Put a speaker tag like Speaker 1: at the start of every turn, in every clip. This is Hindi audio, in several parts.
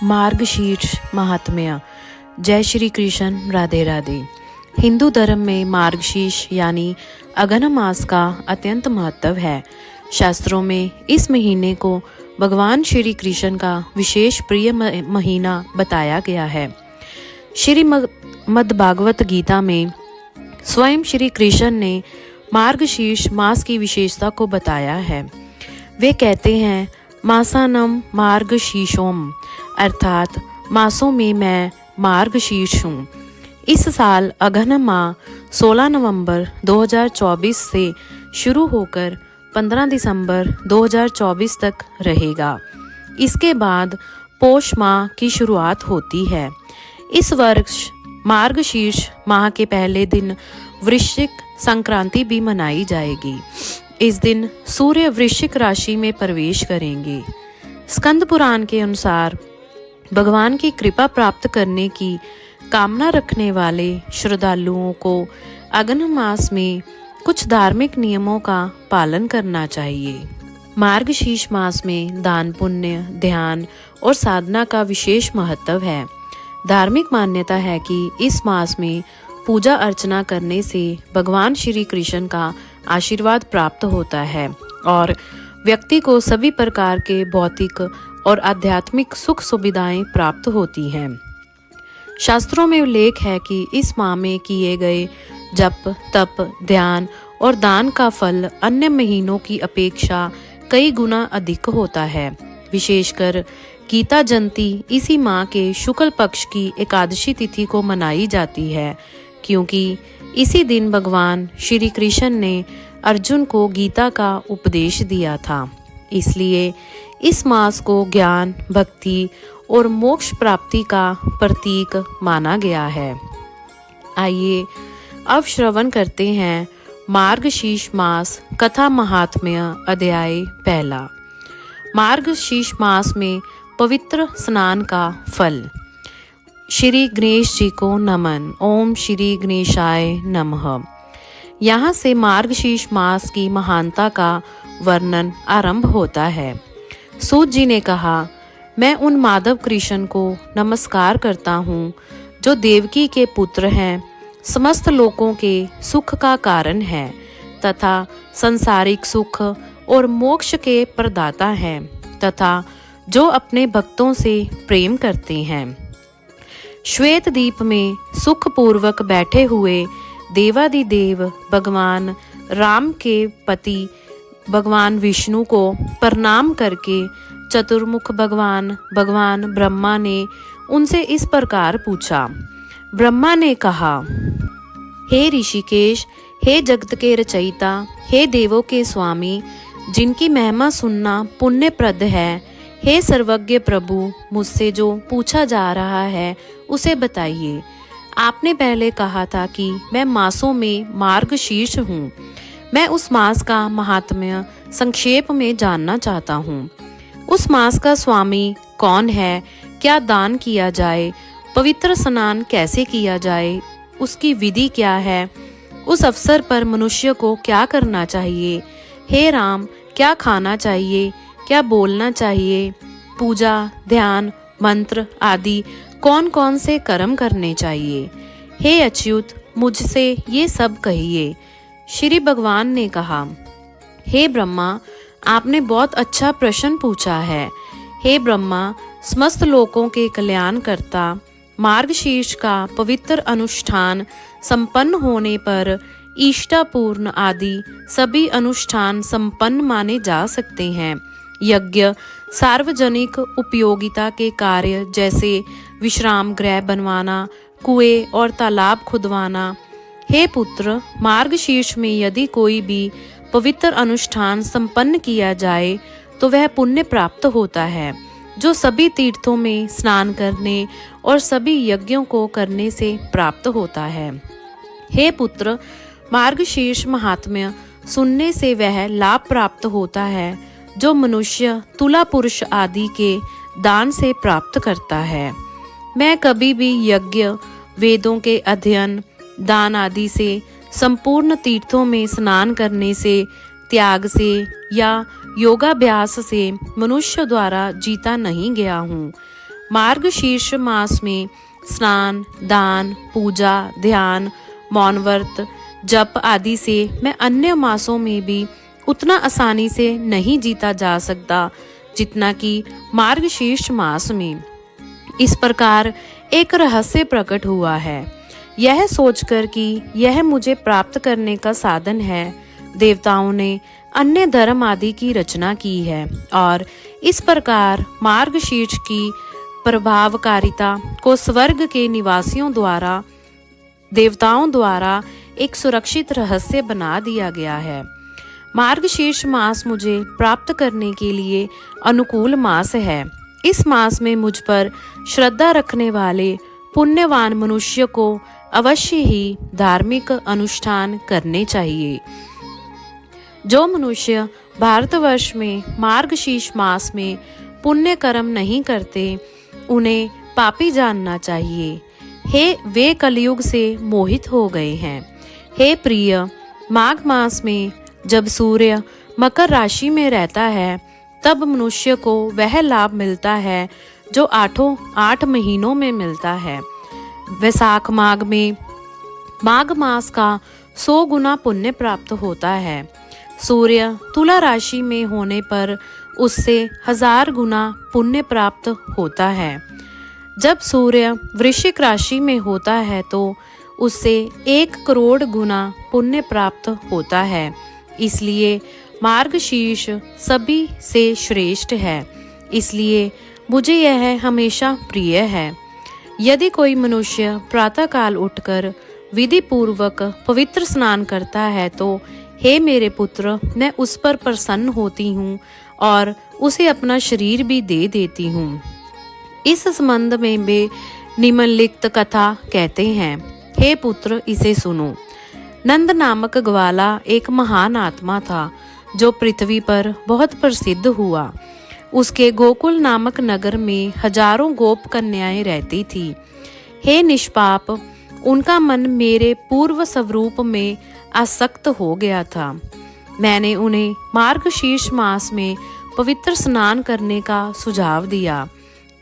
Speaker 1: मार्गशीर्ष महात्म्य। जय श्री कृष्ण, राधे राधे। हिंदू धर्म में मार्गशीर्ष यानी अगहन मास का अत्यंत महत्व है। शास्त्रों में इस महीने को भगवान श्री कृष्ण का विशेष प्रिय महीना बताया गया है। श्रीमद्भागवत गीता में स्वयं श्री कृष्ण ने मार्गशीर्ष मास की विशेषता को बताया है। वे कहते हैं, मासानम मार्गशीर्षोम, अर्थात मासों में मैं मार्गशीर्ष हूँ। इस साल अगहन माह 16 नवंबर 2024 से शुरू होकर 15 दिसंबर 2024 तक रहेगा। इसके बाद पौष माह की शुरुआत होती है। इस वर्ष मार्गशीर्ष माह के पहले दिन वृश्चिक संक्रांति भी मनाई जाएगी। इस दिन सूर्य वृश्चिक राशि में प्रवेश करेंगे। स्कंद पुराण के अनुसार भगवान की कृपा प्राप्त करने की कामना रखने वाले श्रद्धालुओं को अगहन मास में कुछ धार्मिक नियमों का पालन करना चाहिए। मार्गशीर्ष मास में दान, पुण्य, ध्यान और साधना का विशेष महत्व है। धार्मिक मान्यता है कि इस मास में पूजा अर्चना करने से भगवान श्री कृष्ण का आशीर्वाद प्राप्त होता है और व्यक्ति को सभी प्रकार के भौतिक और आध्यात्मिक सुख सुविधाएं प्राप्त होती हैं। शास्त्रों में उल्लेख है कि इस माह में किए गए जप, तप, ध्यान और दान का फल अन्य महीनों की अपेक्षा कई गुना अधिक होता है। विशेषकर गीता जयंती इसी माह के शुक्ल पक्ष की एकादशी तिथि को मनाई जाती है, क्योंकि इसी दिन भगवान श्री कृष्ण ने अर्जुन को गीता का उपदेश दिया था। इसलिए इस मास को ज्ञान, भक्ति और मोक्ष प्राप्ति का प्रतीक माना गया है। आइए अब श्रवण करते हैं मार्गशीर्ष मास कथा महात्म्य अध्याय पहला। मार्गशीर्ष मास में पवित्र स्नान का फल। श्री गणेश जी को नमन। ओम श्री गणेशाय नमः। यहाँ से मार्गशीर्ष मास की महानता का वर्णन आरंभ होता है। सूत जी ने कहा, मैं उन माधव कृष्ण को नमस्कार करता हूँ जो देवकी के पुत्र हैं, समस्त लोगों के सुख का कारण है तथा संसारिक सुख और मोक्ष के प्रदाता हैं तथा जो अपने भक्तों से प्रेम करते हैं। श्वेत दीप में सुख पूर्वक बैठे हुए देवादिदेव भगवान राम के पति भगवान विष्णु को प्रणाम करके चतुर्मुख भगवान ब्रह्मा ने उनसे इस प्रकार पूछा। ब्रह्मा ने कहा, हे ऋषिकेश, हे जगत के रचयिता, हे देवों के स्वामी, जिनकी महिमा सुनना पुण्यप्रद है, हे सर्वज्ञ प्रभु, मुझसे जो पूछा जा रहा है उसे बताइए। आपने पहले कहा था कि मैं मासों में मार्गशीर्ष हूँ। मैं उस मास का महात्म्य संक्षेप में जानना चाहता हूँ। उस मास का स्वामी कौन है, क्या दान किया जाए, पवित्र स्नान कैसे किया जाए, उसकी विधि क्या है, उस अवसर पर मनुष्य को क्या करना चाहिए, हे राम, क्या खाना चाहिए, क्या बोलना चाहिए, पूजा, ध्यान, मंत्र आदि कौन कौन से कर्म करने चाहिए। हे अच्युत, मुझसे ये सब कहिए। श्री भगवान ने कहा, हे ब्रह्मा, आपने बहुत अच्छा प्रश्न पूछा है। हे ब्रह्मा, समस्त लोकों के कल्याण करता, मार्गशीर्ष का पवित्र अनुष्ठान संपन्न होने पर इष्टापूर्ण आदि सभी अनुष्ठान संपन्न माने जा सकते हैं। यज्ञ, सार्वजनिक उपयोगिता के कार्य जैसे विश्राम गृह बनवाना, कुएं और तालाब खुदवाना। हे पुत्र, मार्गशीर्ष में यदि कोई भी पवित्र अनुष्ठान संपन्न किया जाए तो वह पुण्य प्राप्त होता है, जो सभी तीर्थों में स्नान करने और सभी यज्ञों को करने से प्राप्त होता है। हे पुत्र, मार्गशीर्ष महात्म्य सुनने से वह लाभ प्राप्त होता है जो मनुष्य तुला पुरुष आदि के दान से प्राप्त करता है। मैं कभी भी यज्ञ, वेदों के अध्ययन, दान आदि से, संपूर्ण तीर्थों में स्नान करने से, त्याग से या योगाभ्यास से मनुष्य द्वारा जीता नहीं गया हूँ। मार्गशीर्ष मास में स्नान, दान, पूजा, ध्यान, मौन व्रत, जप आदि से मैं अन्य मासों में भी उतना आसानी से नहीं जीता जा सकता जितना कि मार्गशीर्ष मास में। इस प्रकार एक रहस्य प्रकट हुआ है। यह सोचकर कि यह मुझे प्राप्त करने का साधन है, देवताओं ने अन्य धर्म आदि की रचना की है और इस प्रकार मार्गशीर्ष की प्रभावकारिता को स्वर्ग के निवासियों द्वारा, देवताओं द्वारा एक सुरक्षित रहस्य बना दिया गया है। मार्गशीर्ष मास मुझे प्राप्त करने के लिए अनुकूल मास है। इस मास में मुझ पर श्रद्धा रखने वाले पुण्यवान मनुष्य को अवश्य ही धार्मिक अनुष्ठान करने चाहिए। जो मनुष्य भारतवर्ष में मार्गशीर्ष मास में पुण्य कर्म नहीं करते, उन्हें पापी जानना चाहिए। हे वे कलयुग से मोहित हो गए हैं। हे प्रिय, माघ मास में जब सूर्य मकर राशि में रहता है, तब मनुष्य को वह लाभ मिलता है जो 8 महीनों में मिलता है। वैशाख माघ में माघ मास का 100 गुना पुण्य प्राप्त होता है। सूर्य तुला राशि में होने पर उससे 1000 गुना पुण्य प्राप्त होता है। जब सूर्य वृश्चिक राशि में होता है तो उससे 1 करोड़ गुना पुण्य प्राप्त होता है। इसलिए मार्गशीर्ष सभी से श्रेष्ठ है। इसलिए मुझे यह हमेशा प्रिय है। यदि कोई मनुष्य प्रातःकाल उठकर विधि पूर्वक पवित्र स्नान करता है तो हे मेरे पुत्र, मैं उस पर प्रसन्न होती हूँ और उसे अपना शरीर भी दे देती हूँ। इस संबंध में वे निम्नलिखित कथा कहते हैं। हे पुत्र, इसे सुनो। नंद नामक ग्वाला एक महान आत्मा था जो पृथ्वी पर बहुत प्रसिद्ध हुआ। उसके गोकुल नामक नगर में हजारों गोप कन्याएं रहती थी। हे निष्पाप, उनका मन मेरे पूर्व स्वरूप में आसक्त हो गया था। मैंने उन्हें मार्गशीर्ष मास में पवित्र स्नान करने का सुझाव दिया।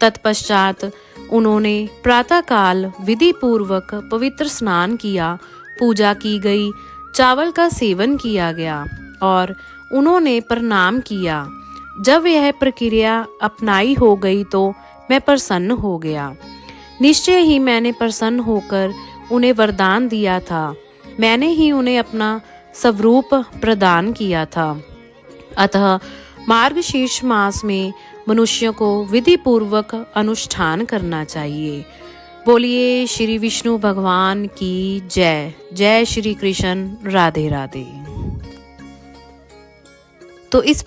Speaker 1: तत्पश्चात उन्होंने प्रातःकाल विधि पूर्वक पवित्र स्नान किया, पूजा की गई, चावल का सेवन किया गया और उन्होंने प्रणाम किया। जब यह प्रक्रिया अपनाई हो गई तो मैं प्रसन्न हो गया। निश्चय ही मैंने प्रसन्न होकर उन्हें वरदान दिया था। मैंने ही उन्हें अपना स्वरूप प्रदान किया था। अतः मार्गशीर्ष मास में मनुष्य को विधि पूर्वक अनुष्ठान करना चाहिए। बोलिए श्री विष्णु भगवान की जय। जय श्री कृष्ण। राधे राधे। तो इस